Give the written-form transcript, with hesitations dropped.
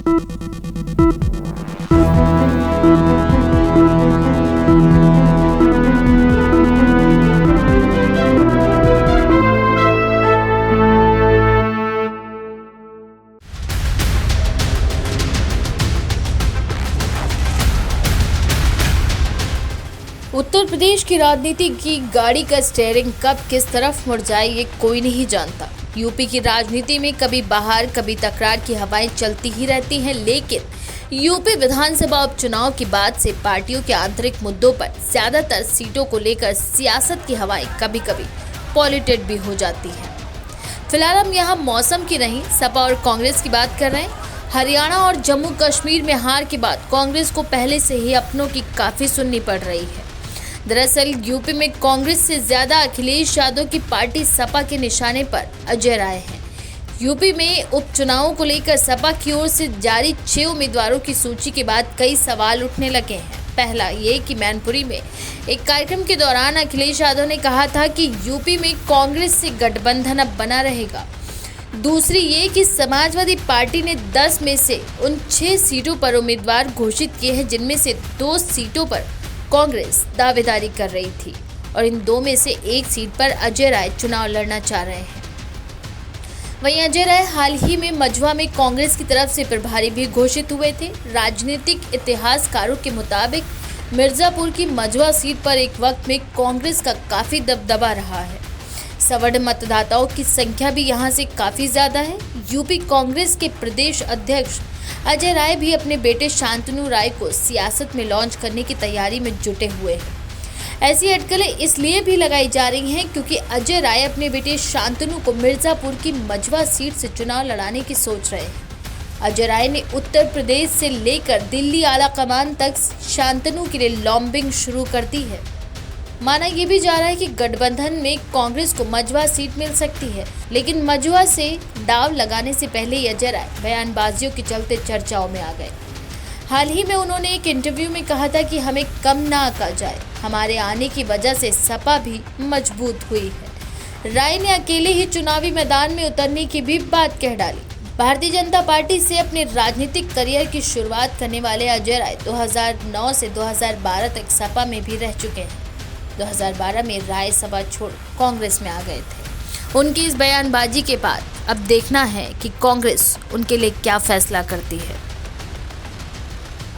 उत्तर प्रदेश की राजनीति की गाड़ी का स्टीयरिंग कब किस तरफ मुड़ जाए ये कोई नहीं जानता। यूपी की राजनीति में कभी बाहर कभी तकरार की हवाएं चलती ही रहती हैं, लेकिन यूपी विधानसभा उपचुनाव के बाद से पार्टियों के आंतरिक मुद्दों पर ज्यादातर सीटों को लेकर सियासत की हवाएं कभी कभी पॉलिटेड भी हो जाती हैं। फिलहाल हम यहाँ मौसम की नहीं, सपा और कांग्रेस की बात कर रहे हैं। हरियाणा और जम्मू कश्मीर में हार के बाद कांग्रेस को पहले से ही अपनों की काफी सुननी पड़ रही है। दरअसल यूपी में कांग्रेस से ज्यादा अखिलेश यादव की पार्टी सपा के निशाने पर अजय राय हैं। यूपी में उपचुनावों को लेकर सपा की ओर से जारी 6 उम्मीदवारों की सूची के बाद कई सवाल उठने लगे हैं। पहला ये कि मैनपुरी में एक कार्यक्रम के दौरान अखिलेश यादव ने कहा था कि यूपी में कांग्रेस से गठबंधन अब बना रहेगा। दूसरी ये कि समाजवादी पार्टी ने 10 में से उन 6 सीटों पर उम्मीदवार घोषित किए हैं, जिनमें से 2 सीटों पर कांग्रेस दावेदारी कर रही थी और इन 2 में से एक सीट पर अजय राय चुनाव लड़ना चाह रहे हैं। वहीं अजय राय हाल ही में मझवा में कांग्रेस की तरफ से प्रभारी भी घोषित हुए थे। राजनीतिक इतिहासकारों के मुताबिक मिर्जापुर की मझवा सीट पर एक वक्त में कांग्रेस का काफी दबदबा रहा है। सवर्ण मतदाताओं की संख्या भी यहां से काफी ज्यादा है। यूपी कांग्रेस के प्रदेश अध्यक्ष अजय राय भी अपने बेटे शांतनु राय को सियासत में लॉन्च करने की तैयारी में जुटे हुए हैं। ऐसी अटकलें इसलिए भी लगाई जा रही हैं क्योंकि अजय राय अपने बेटे शांतनु को मिर्जापुर की मझवा सीट से चुनाव लड़ाने की सोच रहे हैं। अजय राय ने उत्तर प्रदेश से लेकर दिल्ली आलाकमान तक शांतनु के लिए लॉबिंग शुरू कर दी है। माना यह भी जा रहा है कि गठबंधन में कांग्रेस को मझवा सीट मिल सकती है, लेकिन मझवा से दाव लगाने से पहले अजय राय बयानबाजियों के चलते चर्चाओं में आ गए। हाल ही में उन्होंने एक इंटरव्यू में कहा था कि हमें कम ना आंका जाए, हमारे आने की वजह से सपा भी मजबूत हुई है। राय ने अकेले ही चुनावी मैदान में उतरने की भी बात कह डाली। भारतीय जनता पार्टी से अपने राजनीतिक करियर की शुरुआत करने वाले अजय राय 2009 से 2012 तक सपा में भी रह चुके हैं। 2012 में राय सपा छोड़ कांग्रेस में आ गए थे। उनकी इस बयानबाजी के बाद अब देखना है कि कांग्रेस उनके लिए क्या फैसला करती है।